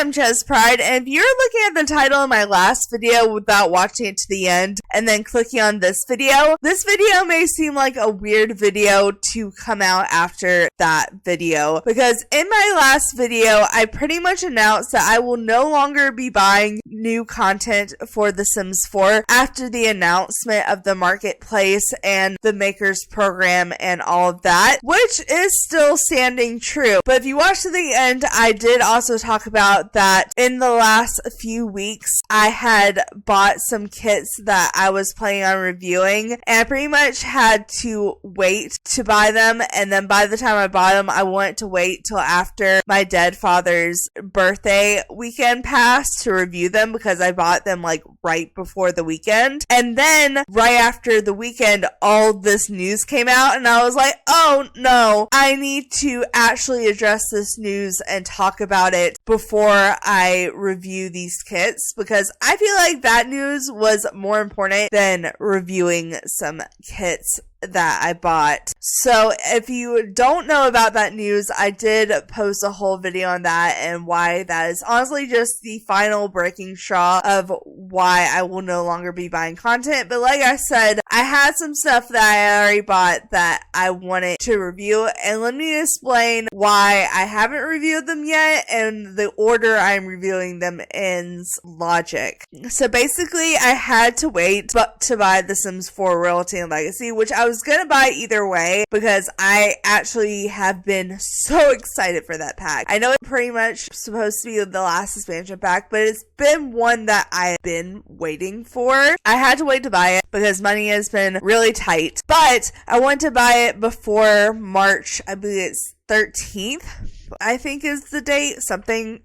I'm ChezPride, and if you're looking at the title of my last video without watching it to the end and then clicking on this video may seem like a weird video to come out after that video, because in my last video, I pretty much announced that I will no longer be buying new content for The Sims 4 after the announcement of the marketplace and the makers program and all of that, which is still standing true. But if you watch to the end, I did also talk about that in the last few weeks, I had bought some kits that I was planning on reviewing, and I pretty much had to wait to buy them, and then by the time I bought them, I wanted to wait till after my dead father's birthday weekend passed to review them, because I bought them like right before the weekend. And then right after the weekend, all this news came out, and I was like, oh no, I need to actually address this news and talk about it before I review these kits, because I feel like that news was more important than reviewing some kits that I bought. So if you don't know about that news, I did post a whole video on that and why that is honestly just the final breaking straw of why I will no longer be buying content. But like I said, I had some stuff that I already bought that I wanted to review, and let me explain why I haven't reviewed them yet and the order I'm reviewing them in's logic. So basically, I had to wait to buy The Sims 4 Royalty and Legacy, which I was gonna buy either way because I actually have been so excited for that pack. I know it's pretty much supposed to be the last expansion pack, but it's been one that I've been waiting for. I had to wait to buy it because money has been really tight, but I wanted to buy it before March, I believe it's 13th. I think is the date,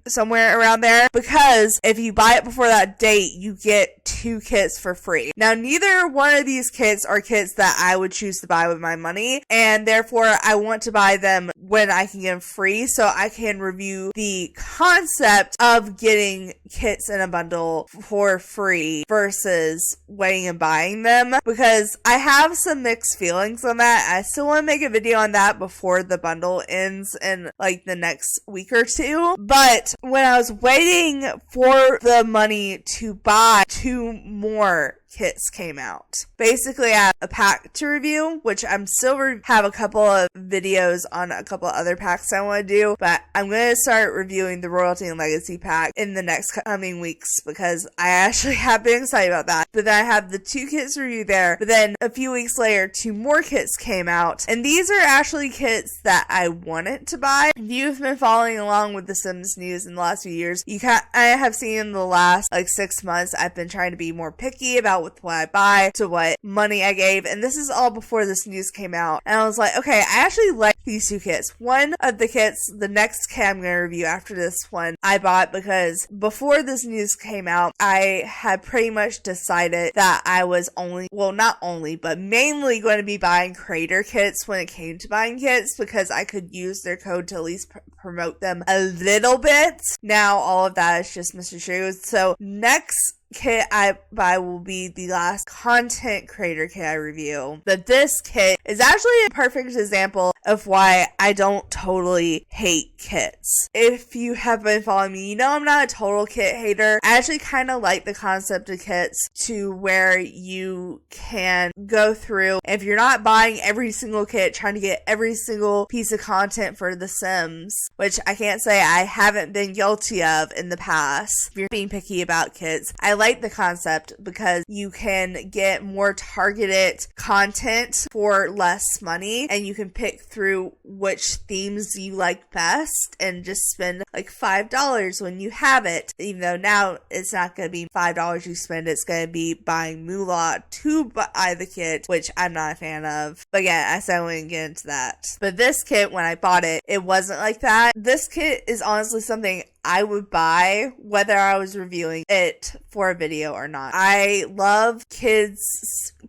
somewhere around there, because if you buy it before that date, you get 2 kits for free. Now, neither one of these kits are kits that I would choose to buy with my money, and therefore I want to buy them when I can get them free so I can review the concept of getting kits in a bundle for free versus waiting and buying them, because I have some mixed feelings on that. I still want to make a video on that before the bundle ends in like the next week or two. But when I was waiting for the money to buy 2 more kits came out. Basically, I have a pack to review, which I'm still have a couple of videos on a couple of other packs I want to do, but I'm going to start reviewing the Royalty and Legacy pack in the next coming weeks because I actually have been excited about that. But then I have the 2 kits review there, but then a few weeks later, 2 more kits came out, and these are actually kits that I wanted to buy. If you've been following along with the Sims news in the last few years, I have seen in the last like 6 months, I've been trying to be more picky about with what I buy to what money I gave, and this is all before this news came out, and I was like, okay, I actually like these 2 kits. One of the kits, the next kit I'm going to review after this one, I bought because before this news came out, I had pretty much decided that I was not only, but mainly going to be buying creator kits when it came to buying kits, because I could use their code to at least promote them a little bit. Now all of that is just Mr. True. So next kit I buy will be the last content creator kit I review. But this kit is actually a perfect example of why I don't totally hate kits. If you have been following me, you know I'm not a total kit hater. I actually kind of like the concept of kits to where you can go through, if you're not buying every single kit, trying to get every single piece of content for The Sims, which I can't say I haven't been guilty of in the past. If you're being picky about kits, I like the concept because you can get more targeted content for less money, and you can pick through which themes you like best and just spend like $5 when you have it. Even though now it's not going to be $5 you spend, it's going to be buying moolah to buy the kit, which I'm not a fan of. But again, I said I wouldn't get into that. But this kit, when I bought it, it wasn't like that. This kit is honestly something I would buy whether I was reviewing it for a video or not. I love kids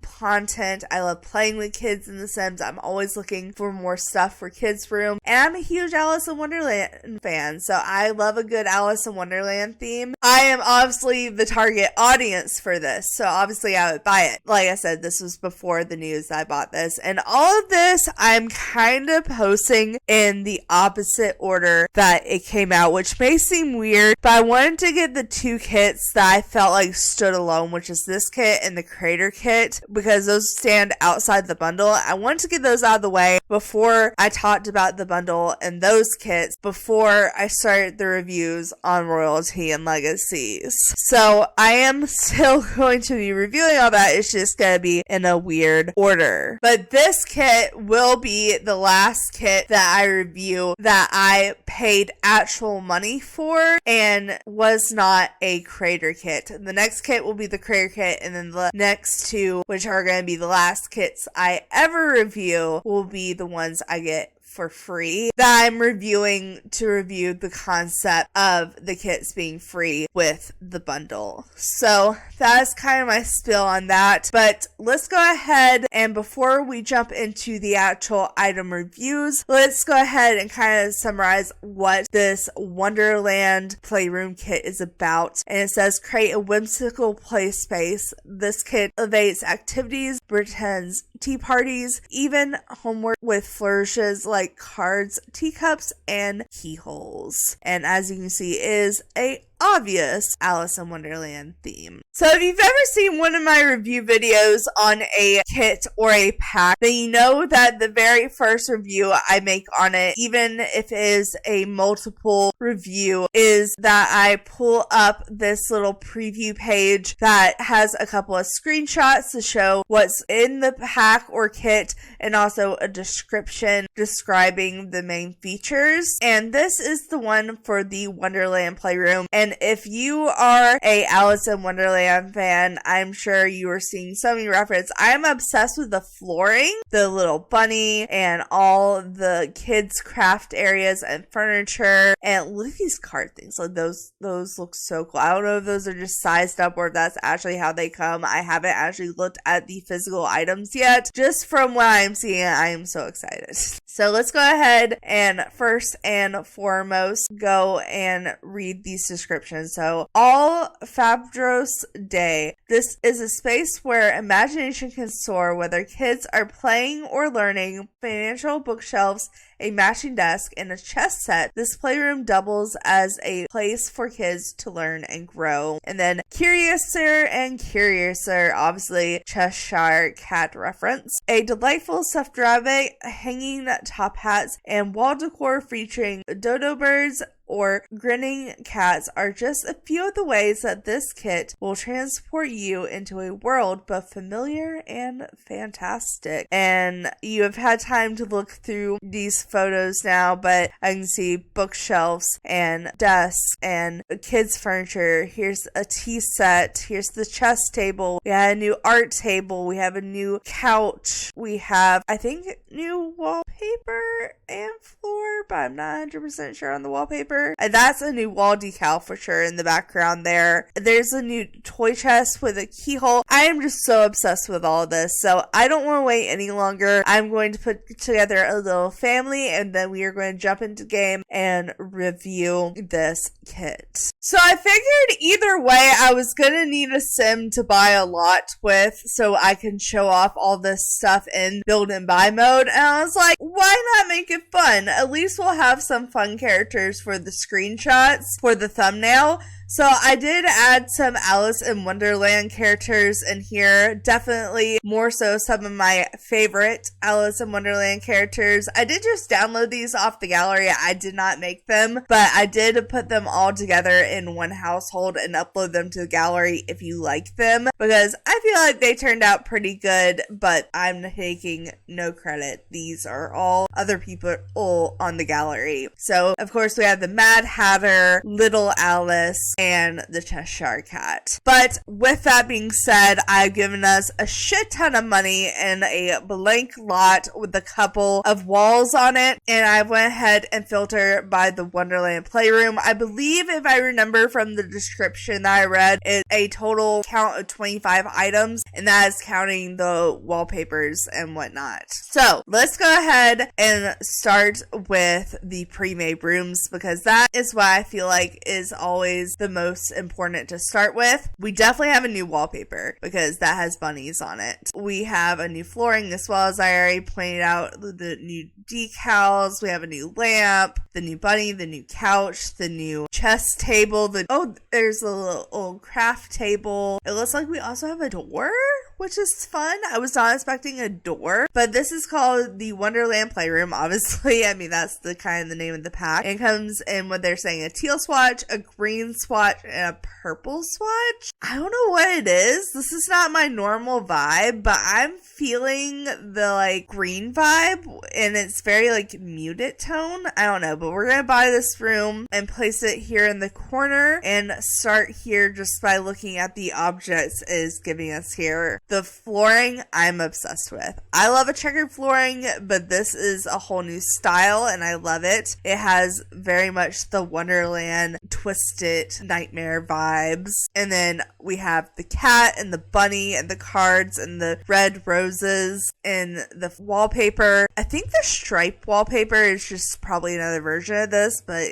content. I love playing with kids in The Sims. I'm always looking for more stuff for kids' room. And I'm a huge Alice in Wonderland fan, so I love a good Alice in Wonderland theme. I am obviously the target audience for this, so obviously I would buy it. Like I said, this was before the news that I bought this. And all of this I'm kind of posting in the opposite order that it came out, which may seem weird, but I wanted to get the two kits that I felt like stood alone, which is this kit and the Creator Kit, because those stand outside the bundle. I wanted to get those out of the way before I talked about the bundle and those kits, before I started the reviews on Royalty and Legacies. So I am still going to be reviewing all that. It's just going to be in a weird order. But this kit will be the last kit that I review that I paid actual money for and was not a Creator Kit. The next kit will be the Creator Kit, and then the next two, which are going to be the last kits I ever review, will be the ones I get for free, that I'm reviewing to review the concept of the kits being free with the bundle. So that's kind of my spiel on that. But let's go ahead, and before we jump into the actual item reviews, let's go ahead and kind of summarize what this Wonderland Playroom kit is about. And it says, create a whimsical play space. This kit elevates activities, pretends tea parties, even homework with flourishes like cards, teacups, and keyholes. And as you can see, is a obvious Alice in Wonderland theme. So if you've ever seen one of my review videos on a kit or a pack, then you know that the very first review I make on it, even if it is a multiple review, is that I pull up this little preview page that has a couple of screenshots to show what's in the pack or kit, and also a description describing the main features. And this is the one for the Wonderland Playroom. And if you are a Alice in Wonderland fan, I'm sure you are seeing so many references. I am obsessed with the flooring, the little bunny, and all the kids' craft areas and furniture. And look at these card things. Like those look so cool. I don't know if those are just sized up or if that's actually how they come. I haven't actually looked at the physical items yet. Just from what I'm seeing, I am so excited. So let's go ahead and first and foremost go and read these descriptions. So, all Fabros Day. This is a space where imagination can soar, whether kids are playing or learning. Financial bookshelves, a matching desk, and a chess set. This playroom doubles as a place for kids to learn and grow. And then Curiouser and Curiouser, obviously Cheshire Cat reference. A delightful stuffed rabbit, hanging top hats, and wall decor featuring dodo birds or grinning cats are just a few of the ways that this kit will transport you into a world both familiar and fantastic. And you have had time to look through these photos now, but I can see bookshelves and desks and kids furniture. Here's a tea set. Here's the chess table. We have a new art table. We have a new couch. We have, I think, new wallpaper and floor, but I'm not 100% sure on the wallpaper. And that's a new wall decal for sure in the background there. There's a new toy chest with a keyhole. I am just so obsessed with all of this, so I don't want to wait any longer. I'm going to put together a little family, and then we are going to jump into game and review this kit. So I figured either way I was going to need a sim to buy a lot with so I can show off all this stuff in build and buy mode. And I was like, why not make it fun? At least we'll have some fun characters for the screenshots for the thumbnail. So I did add some Alice in Wonderland characters in here. Definitely more so some of my favorite Alice in Wonderland characters. I did just download these off the gallery. I did not make them, but I did put them all together in one household and upload them to the gallery if you like them, because I feel like they turned out pretty good, but I'm taking no credit. These are all other people on the gallery. So of course we have the Mad Hatter, Little Alice, and the Cheshire Cat. But with that being said, I've given us a shit ton of money in a blank lot with a couple of walls on it, and I went ahead and filtered by the Wonderland Playroom. I believe, if I remember from the description that I read, it's a total count of 25 items, and that is counting the wallpapers and whatnot. So let's go ahead and start with the pre-made rooms, because that is what I feel like is always the most important to start with. We definitely have a new wallpaper because that has bunnies on it. We have a new flooring, as well as I already pointed out the new decals. We have a new lamp, the new bunny, the new couch, the new chess table, there's a little old craft table. It looks like we also have a door, which is fun. I was not expecting a door, but this is called the Wonderland Playroom, obviously. I mean, that's the name of the pack. It comes in what they're saying, a teal swatch, a green swatch, and a purple swatch. I don't know what it is. This is not my normal vibe, but I'm feeling the green vibe, and it's very muted tone. I don't know, but we're gonna buy this room and place it here in the corner and start here just by looking at the objects it is giving us here. The flooring, I'm obsessed with. I love a checkered flooring, but this is a whole new style and I love it. It has very much the Wonderland twisted nightmare vibes. And then we have the cat and the bunny and the cards and the red roses and the wallpaper. I think the stripe wallpaper is just probably another version of this, but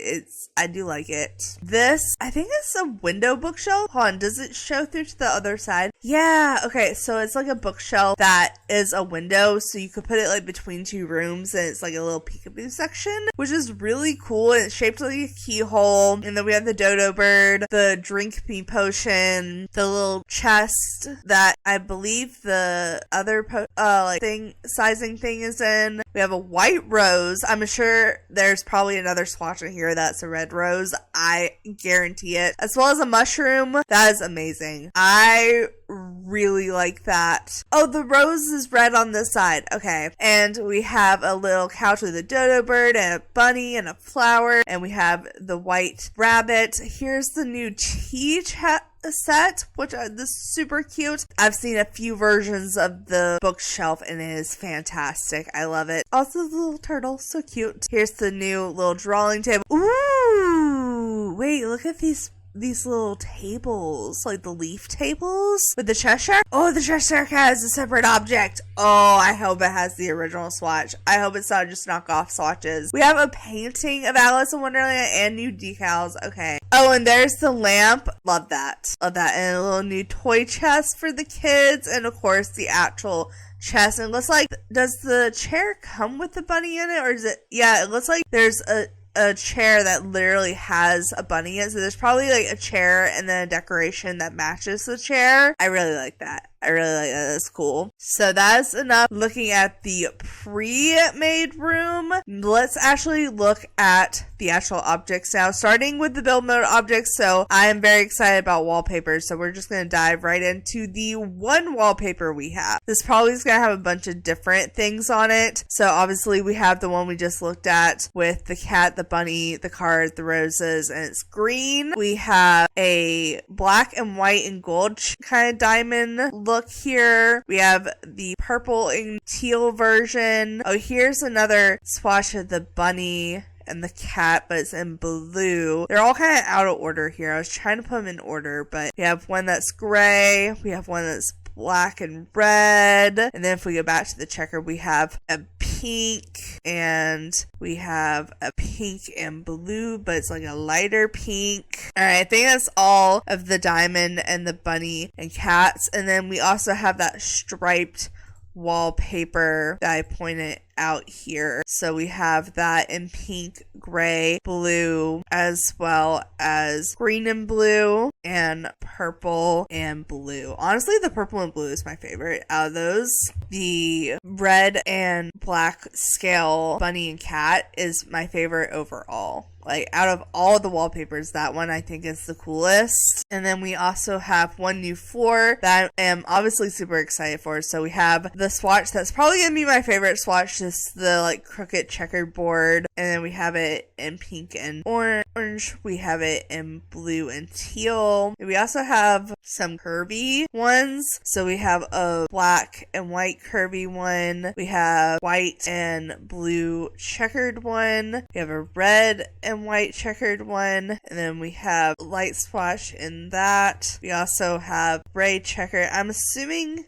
I do like it. This, I think it's a window bookshelf. Hold on, does it show through to the other side? Yeah, okay, so it's like a bookshelf that is a window, so you could put it between two rooms, and it's like a little peekaboo section, which is really cool, and it's shaped like a keyhole. And then we have the dodo bird, the drink me potion, the little chest that I believe the other sizing thing is in. We have a white rose. I'm sure there's probably another swatch in here that's a red rose. I guarantee it. As well as a mushroom. That is amazing. I really like that. Oh, the rose is red on this side. Okay. And we have a little couch with a dodo bird and a bunny and a flower. And we have the white rabbit. Here's the new tea set, which this is super cute. I've seen a few versions of the bookshelf and it is fantastic. I love it. Also, the little turtle, so cute. Here's the new little drawing table. Ooh, wait, look at these little tables, like the leaf tables with the Cheshire. Oh, the Cheshire Cat is a separate object. Oh, I hope it has the original swatch. I hope it's not just knockoff swatches. We have a painting of Alice in Wonderland and new decals. Okay. Oh, and there's the lamp. Love that. Love that. And a little new toy chest for the kids. And of course, the actual chest. And it looks like, does the chair come with the bunny in it? Or is it? Yeah, it looks like there's a chair that literally has a bunny in it. So there's probably a chair and then a decoration that matches the chair. I really like that. I really like that. That's cool. So that's enough looking at the pre-made room. Let's actually look at the actual objects now, starting with the build mode objects. So I am very excited about wallpapers. So we're just going to dive right into the one wallpaper we have. This probably is going to have a bunch of different things on it. So obviously we have the one we just looked at with the cat, the bunny, the card, the roses, and it's green. We have a black and white and gold kind of diamond look here. We have the purple and teal version. Oh, here's another swatch of the bunny and the cat, but it's in blue. They're all kind of out of order here. I was trying to put them in order, but we have one that's gray. We have one that's black and red. And then if we go back to the checker, we have a pink and we have a pink and blue, but it's like a lighter pink. All right, I think that's all of the diamond and the bunny and cats. And then we also have that striped wallpaper that I pointed out here. So we have that in pink, gray, blue, as well as green and blue and purple and blue. Honestly, the purple and blue is my favorite out of those. The red and black scale bunny and cat is my favorite overall. Like, out of all the wallpapers, that one I think is the coolest. And then we also have one new floor that I am obviously super excited for. So we have the swatch that's probably going to be my favorite swatch to just the like crooked checkerboard, and then we have it in pink and orange. We have it in blue and teal. We also have some curvy ones. So we have a black and white curvy one. We have white and blue checkered one. We have a red and white checkered one. And then we have light swatch in that. We also have gray checker. I'm assuming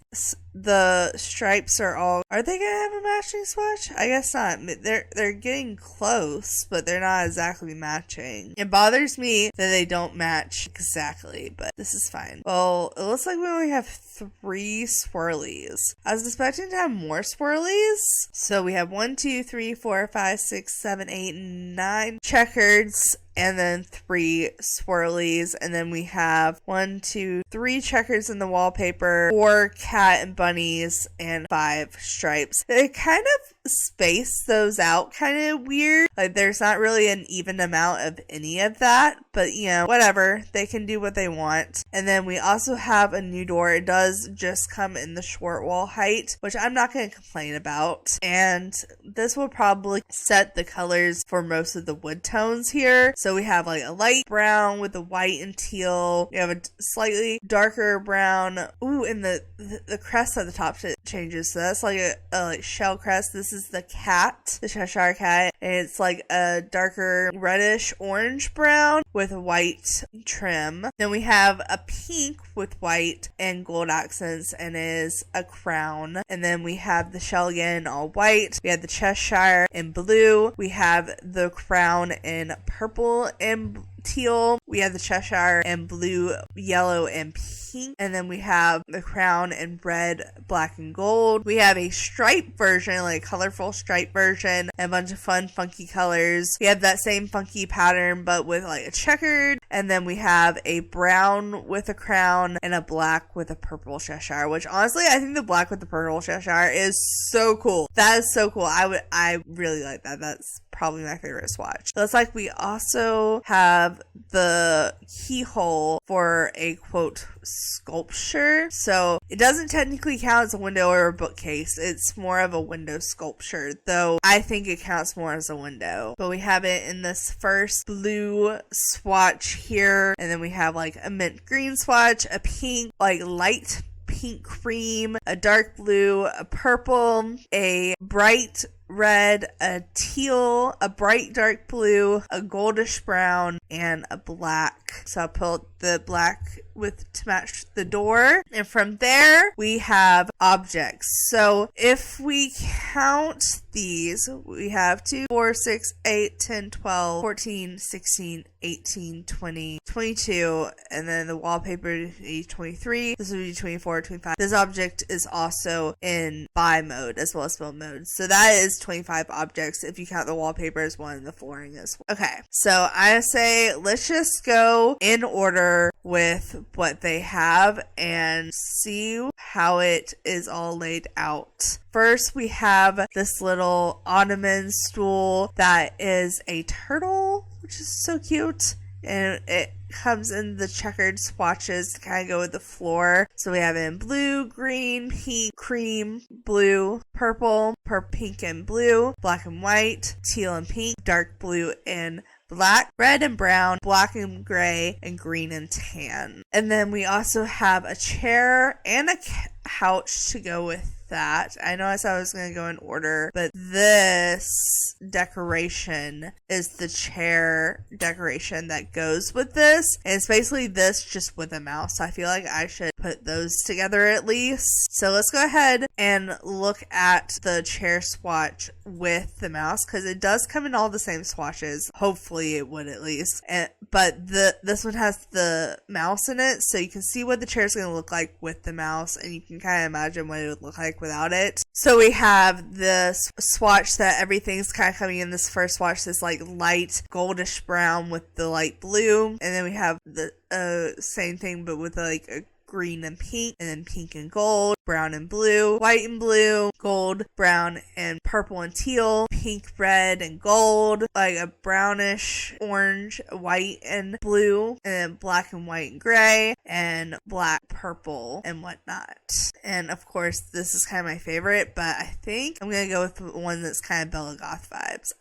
the stripes are they gonna have a matching swatch? I guess not. They're getting close, but they're not exactly matching. It bothers me that they don't match exactly, but this is fine. Well, it looks like we only have 3 swirlies. I was expecting to have more swirlies. So we have 1, 2, 3, 4, 5, 6, 7, 8, 9 checkers, and then 3 swirlies, and then we have 1, 2, 3 checkers in the wallpaper, 4 cat and bunnies, and 5 stripes. They kind of space those out kind of weird. Like there's not really an even amount of any of that, but you know, whatever. They can do what they want. And then we also have a new door. It does just come in the short wall height, which I'm not going to complain about. And this will probably set the colors for most of the wood tones here. So we have like a light brown with the white and teal. We have a slightly darker brown. Ooh, and the crest at the top changes. So that's like a like shell crest. This is the cat, the Cheshire cat, and it's like a darker reddish orange brown with white trim. Then we have a pink with white and gold accents, and is a crown. And then we have the shell again all white. We have the Cheshire in blue. We have the crown in purple and teal. We have the Cheshire in blue, yellow, and pink. And then we have the crown in red, black, and gold. We have a stripe version, like a colorful stripe version, and a bunch of fun, funky colors. We have that same funky pattern, but with like a checkered. And then we have a brown with a crown and a black with a purple Cheshire, which honestly, I think the black with the purple Cheshire is so cool. That is so cool. I really like that. That's probably my favorite swatch. Looks like we also have the keyhole for a quote sculpture. So it doesn't technically count as a window or a bookcase. It's more of a window sculpture, though I think it counts more as a window. But we have it in this first blue swatch here, and then we have like a mint green swatch, a pink, like light pink cream, a dark blue, a purple, a bright red, a teal, a bright dark blue, a goldish brown, and a black. So I'll put the black to match the door. And from there, we have objects. So if we count these, we have 2, 4, 6, 8, 10, 12, 14, 16, 18, 20, 22, and then the wallpaper is 23. This would be 24, 25. This object is also in buy mode as well as build mode. So that is 25 objects if you count the wallpaper as one and the flooring as well. Okay, so I say let's just go in order with what they have and see how it is all laid out. First, we have this little ottoman stool that is a turtle, which is so cute. And it comes in the checkered swatches to kind of go with the floor. So we have it in blue, green, pink, cream, blue, purple, pink and blue, black and white, teal and pink, dark blue and black, red and brown, black and gray, and green and tan. And then we also have a chair and a couch to go with that. I know I said I was going to go in order, but this decoration is the chair decoration that goes with this. And it's basically this just with a mouse. I feel like I should put those together at least. So let's go ahead and look at the chair swatch with the mouse, because it does come in all the same swatches. Hopefully it would at least. But this one has the mouse in it, so you can see what the chair is going to look like with the mouse, and you can kind of imagine what it would look like without it. So we have this swatch that everything's kind of coming in this first swatch, this like light goldish brown with the light blue, and then we have the same thing but with like a green and pink, and then pink and gold, brown and blue, white and blue, gold, brown, and purple and teal, pink, red, and gold, like a brownish, orange, white, and blue, and then black and white and gray, and black, purple, and whatnot. And of course, this is kind of my favorite, but I think I'm gonna go with one that's kind of Bella Goth vibes.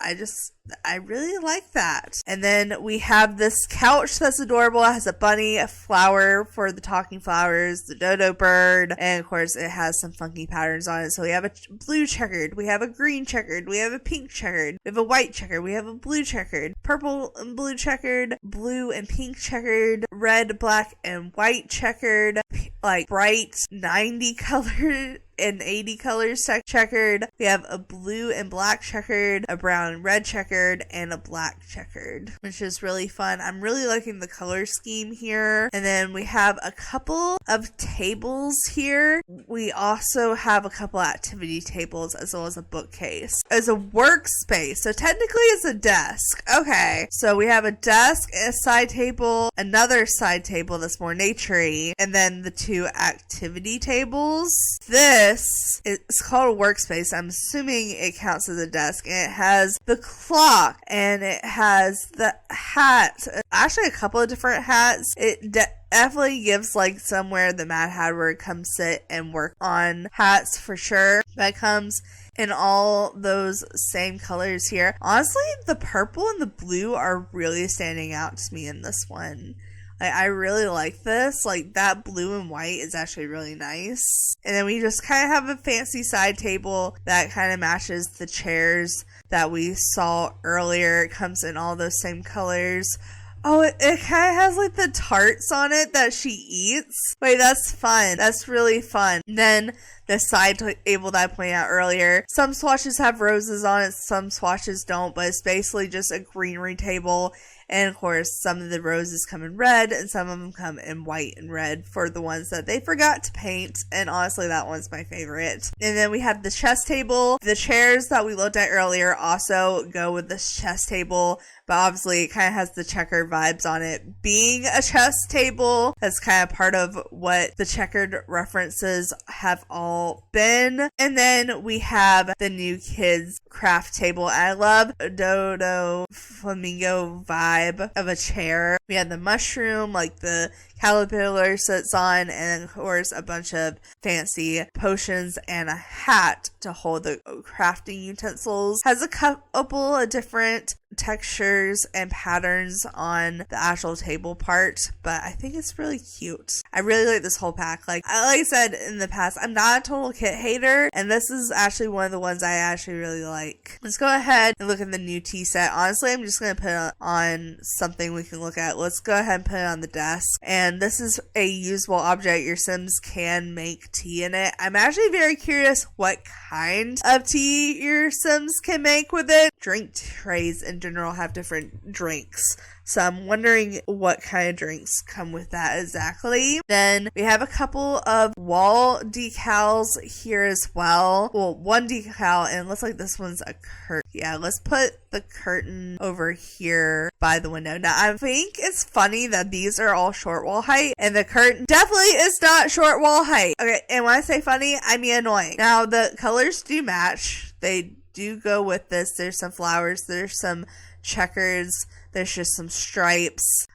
I really like that. And then we have this couch that's adorable. It has a bunny, a flower for the talking flowers, the dodo bird, and of course it has some funky patterns on it. So we have a blue checkered, we have a green checkered, we have a pink checkered, we have a white checkered, we have a blue checkered, purple and blue checkered, blue and pink checkered, red, black, and white checkered, like bright 90 color and 80 colors checkered. We have a blue and black checkered, a brown and red checkered, and a black checkered, which is really fun. I'm really liking the color scheme here. And then we have a couple of tables here. We also have a couple activity tables as well as a bookcase. As a workspace, so technically it's a desk. Okay, so we have a desk, a side table, another side table that's more naturey, and then the two activity tables. It's called a workspace. I'm assuming it counts as a desk, and it has the clock, and it has the hat, actually a couple of different hats. It definitely gives like somewhere the Mad Hatter would come sit and work on hats for sure. That comes in all those same colors here. Honestly, the purple and the blue are really standing out to me in this one. I really like this. Like, that blue and white is actually really nice. And then we just kind of have a fancy side table that kind of matches the chairs that we saw earlier. It comes in all those same colors. Oh, it kind of has like the tarts on it that she eats. Wait, that's fun. That's really fun. And then the side table that I pointed out earlier. Some swatches have roses on it, some swatches don't, but it's basically just a greenery table. And of course, some of the roses come in red and some of them come in white and red for the ones that they forgot to paint. And honestly, that one's my favorite. And then we have the chess table. The chairs that we looked at earlier also go with the chess table, but obviously it kind of has the checker vibes on it. Being a chess table, that's kind of part of what the checkered references have all been. And then we have the new kids craft table. I love a dodo flamingo vibe of a chair. We have the mushroom, like the caterpillar sits on, and of course a bunch of fancy potions and a hat to hold the crafting utensils. Has a couple of different textures and patterns on the actual table part, but I think it's really cute. I really like this whole pack. Like I said in the past, I'm not a total kit hater, and this is actually one of the ones I actually really like. Let's go ahead and look at the new tea set. Honestly, I'm just going to put it on something we can look at. Let's go ahead and put it on the desk. And this is a usable object. Your Sims can make tea in it. I'm actually very curious what kind of tea your Sims can make with it. Drink trays in general have different drinks, so I'm wondering what kind of drinks come with that exactly. Then we have a couple of wall decals here as well. Well, one decal, and it looks like this one's a curtain. Yeah, let's put the curtain over here by the window. Now, I think it's funny that these are all short wall height, and the curtain definitely is not short wall height. Okay, and when I say funny, I mean annoying. Now, the colors do match. They do go with this. There's some flowers, there's some checkers, there's just some stripes.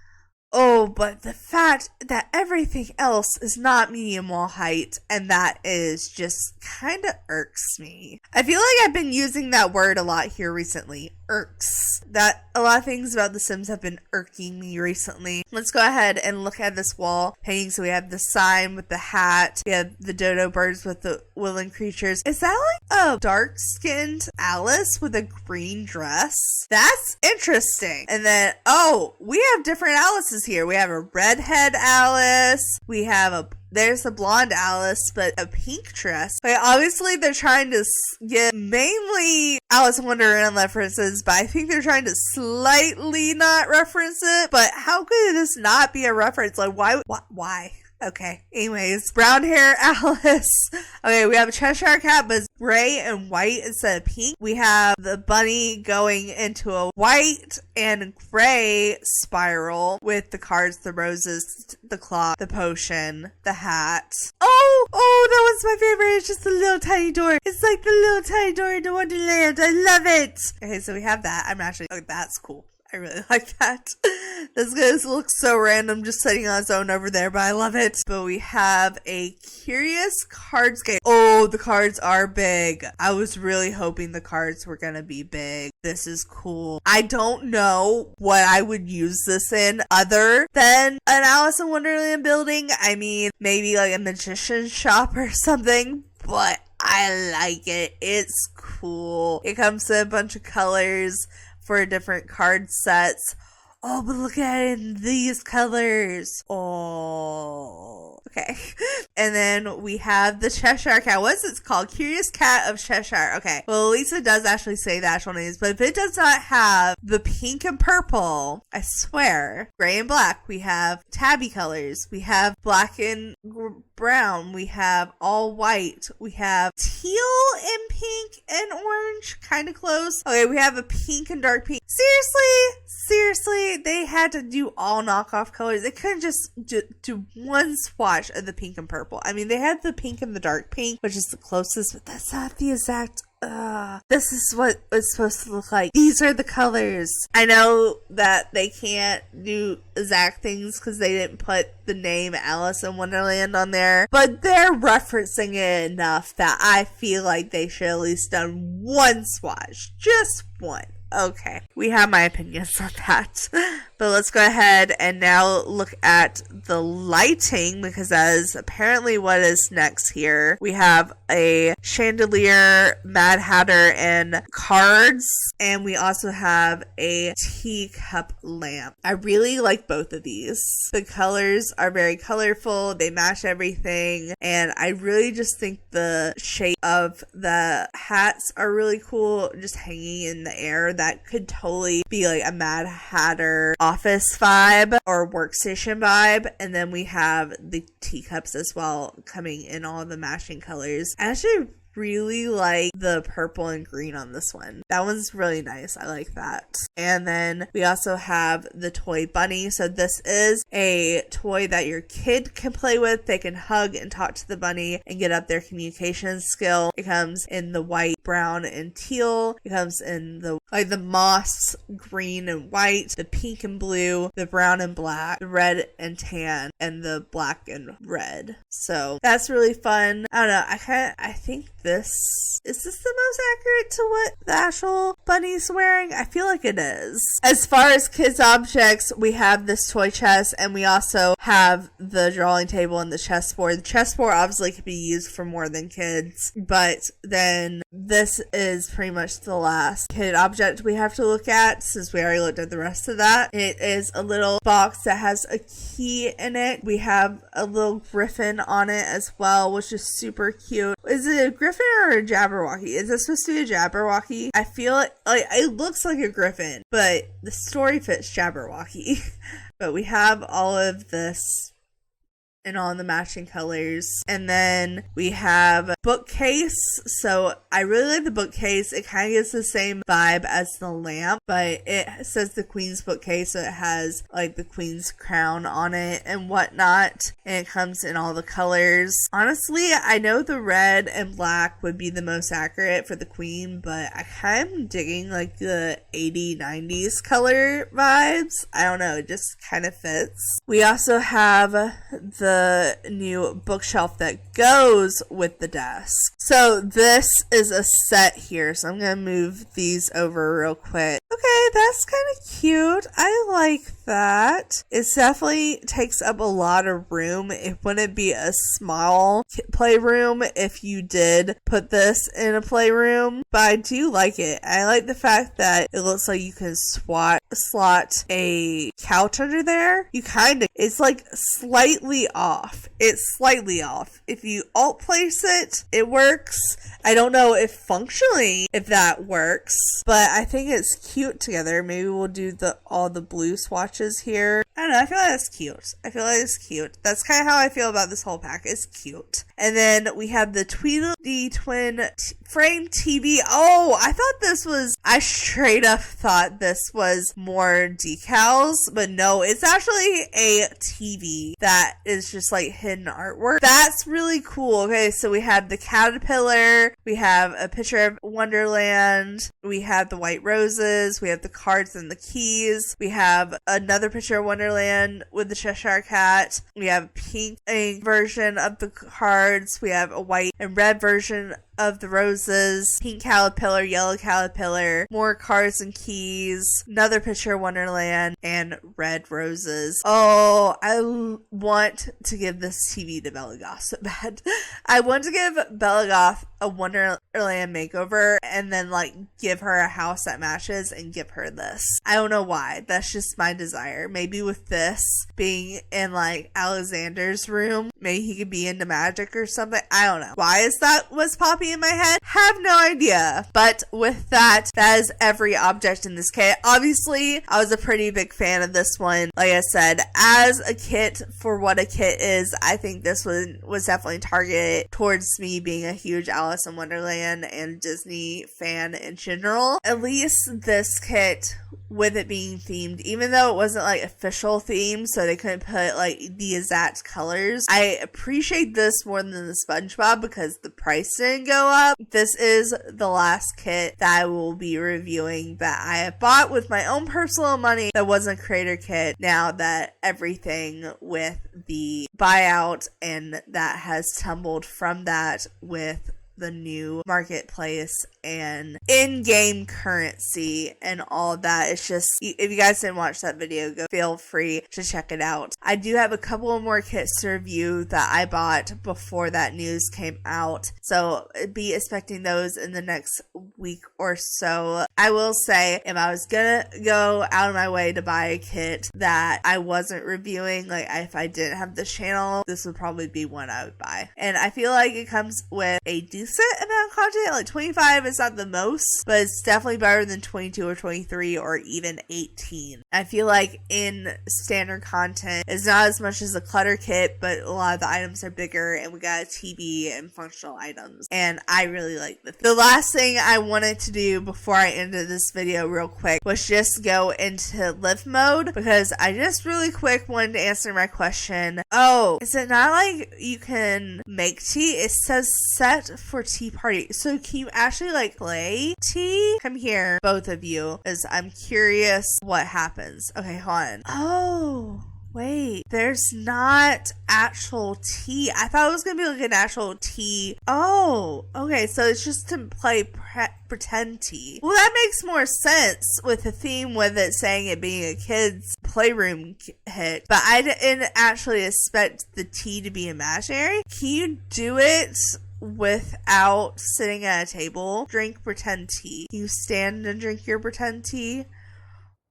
Oh, but the fact that everything else is not medium wall height, and that is just kind of irks me. I feel like I've been using that word a lot here recently. Irks. That a lot of things about The Sims have been irking me recently. Let's go ahead and look at this wall painting. So we have the sign with the hat. We have the dodo birds with the woodland creatures. Is that like a dark-skinned Alice with a green dress? That's interesting. And then, oh, we have different Alices here. We have a redhead Alice. We have there's a blonde Alice, but a pink dress. But obviously, they're trying to get mainly Alice in Wonderland references, but I think they're trying to slightly not reference it. But how could this not be a reference? Like, why? Okay, anyways, brown hair Alice. Okay, we have a Cheshire Cat, but it's gray and white instead of pink. We have the bunny going into a white and gray spiral with the cards, the roses, the clock, the potion, the hat. Oh, that was my favorite. It's just the little tiny door. It's like the little tiny door into Wonderland. I love it. Okay, so we have that. That's cool. I really like that. This guy looks so random just sitting on his own over there, but I love it. But we have a Curious Cards game. Oh, the cards are big. I was really hoping the cards were going to be big. This is cool. I don't know what I would use this in other than an Alice in Wonderland building. I mean, maybe like a magician's shop or something, but I like it. It's cool. It comes in a bunch of colors for different card sets. Oh, but look at it in these colors. Oh, okay. And then we have the Cheshire Cat. What's it called? Curious Cat of Cheshire. Okay. Well, Lisa does actually say the actual names, but if it does not have the pink and purple, I swear, gray and black, we have tabby colors. We have black and brown. We have all white. We have teal and pink and orange. Kind of close. Okay, we have a pink and dark pink. Seriously, they had to do all knockoff colors. They couldn't just do one swatch of the pink and purple. I mean, they had the pink and the dark pink, which is the closest, but that's not the exact. This is what it's supposed to look like. These are the colors. I know that they can't do exact things because they didn't put the name Alice in Wonderland on there, but they're referencing it enough that I feel like they should at least done one swatch. Just one. Okay, we have my opinions on that, but let's go ahead and now look at the lighting, because that is apparently what is next here. We have a chandelier, Mad Hatter, and cards, and we also have a teacup lamp. I really like both of these. The colors are very colorful, they match everything, and I really just think the shape of the hats are really cool, just hanging in the air. That could totally be like a Mad Hatter office vibe or workstation vibe. And then we have the teacups as well, coming in all the matching colors. I actually really like the purple and green on this one. That one's really nice. I like that. And then we also have the toy bunny. So this is a toy that your kid can play with. They can hug and talk to the bunny and get up their communication skill. It comes in the white, brown, and teal. It comes in the moss green and white, the pink and blue, the brown and black, the red and tan, and the black and red. So that's really fun. I don't know. I think is this the most accurate to what the actual bunny's wearing? I feel like it is. As far as kids objects, we have this toy chest, and we also have the drawing table and the chessboard. The chessboard obviously could be used for more than kids, but then this is pretty much the last kid object we have to look at, since we already looked at the rest of that. It is a little box that has a key in it. We have a little griffin on it as well, which is super cute. Is it a griffin or a Jabberwocky? Is this supposed to be a Jabberwocky? I feel like it looks like a griffin, but the story fits Jabberwocky. But we have all of this and all the matching colors. And then we have bookcase. So I really like the bookcase. It kind of gives the same vibe as the lamp, but it says the Queen's bookcase, so it has like the Queen's crown on it and whatnot, and it comes in all the colors. Honestly, I know the red and black would be the most accurate for the Queen, but I kind of digging like the 80s, 90s color vibes. I don't know, it just kind of fits. We also have the new bookshelf that goes with the desk. So this is a set here, so I'm gonna move these over real quick. Okay, that's kind of cute. I like that. It definitely takes up a lot of room. It wouldn't be a small playroom if you did put this in a playroom, but I do like it. I like the fact that it looks like you can slot a couch under there. It's like slightly off. It's slightly off. If you alt place it, it works. I don't know if functionally that works, but I think it's cute together. Maybe we'll do all the blue swatches matches here. I don't know, I feel like that's cute. That's kind of how I feel about this whole pack. It's cute. And then we have the Tweedledee Twin frame TV. Oh, I straight up thought this was more decals, but no, it's actually a TV that is just like hidden artwork. That's really cool. Okay, so we have the caterpillar, we have a picture of Wonderland, we have the white roses, we have the cards and the keys, we have another picture of Wonderland with the Cheshire Cat, we have a pink version of the cards, we have a white and red version of the roses, pink caterpillar, yellow caterpillar, more cards and keys, another picture of Wonderland, and red roses. Oh, I want to give this TV to Bella Goth so bad. I want to give Bella Goth a Wonderland makeover and then like give her a house that matches and give her this. I don't know why. That's just my desire. Maybe with this being in like Alexander's room, maybe he could be into magic or something. I don't know. Why is that what's popping in my head? Have no idea. But with that is every object in this kit. Obviously, I was a pretty big fan of this one. Like I said, as a kit for what a kit is, I think this one was definitely targeted towards me being a huge Alice in Wonderland and Disney fan in general. At least this kit, with it being themed, even though it wasn't like official theme, so they couldn't put like the exact colors, I appreciate this more than the SpongeBob because the price didn't go up. This is the last kit that I will be reviewing that I have bought with my own personal money that wasn't a creator kit, now that everything with the buyout and that has tumbled from that with the new marketplace and in-game currency and all that. It's just, if you guys didn't watch that video, go feel free to check it out. I do have a couple more kits to review that I bought before that news came out, so be expecting those in the next week or so. I will say, if I was gonna go out of my way to buy a kit that I wasn't reviewing, like if I didn't have this channel, this would probably be one I would buy. And I feel like it comes with a decent amount of content. Like 25 is not the most, but it's definitely better than 22 or 23 or even 18. I feel like in standard content, it's not as much as a clutter kit, but a lot of the items are bigger and we got a TV and functional items, and I really like this. The last thing I wanted to do before I ended this video real quick was just go into live mode, because I just really quick wanted to answer my question. Oh, is it not like you can make tea? It says set for tea party. So can you actually like play tea? Come here, both of you, as I'm curious what happens. Okay, hold on. Oh, wait, there's not actual tea. I thought it was gonna be like an actual tea. Oh, okay, so it's just to play pretend tea. Well, that makes more sense with the theme with it saying it being a kid's playroom hit, but I didn't actually expect the tea to be imaginary. Can you do it without sitting at a table? Drink pretend tea. You stand and drink your pretend tea.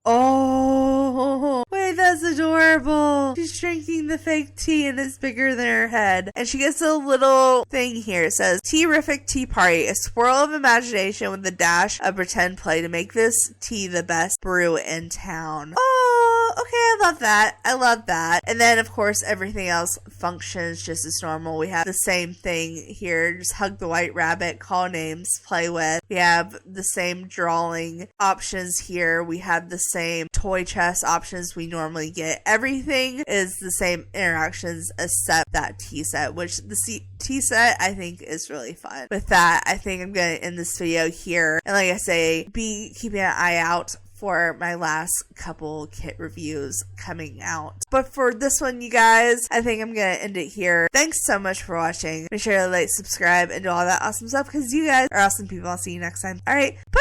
Oh, wait, that's adorable. She's drinking the fake tea and it's bigger than her head. And she gets a little thing here. It says, Tea-rific Tea Party, a swirl of imagination with a dash of pretend play to make this tea the best brew in town. Oh, okay, I love that. I love that. And then, of course, everything else functions just as normal. We have the same thing here. Just hug the white rabbit, call names, play with. We have the same drawing options here. We have the same toy chest options we normally get. Everything is the same interactions except that tea set, which the tea set I think is really fun. With that, I think I'm going to end this video here. And like I say, be keeping an eye out for my last couple kit reviews coming out. But for this one, you guys, I think I'm gonna end it here. Thanks so much for watching. Make sure to like, subscribe, and do all that awesome stuff, because you guys are awesome people. I'll see you next time. Alright, bye!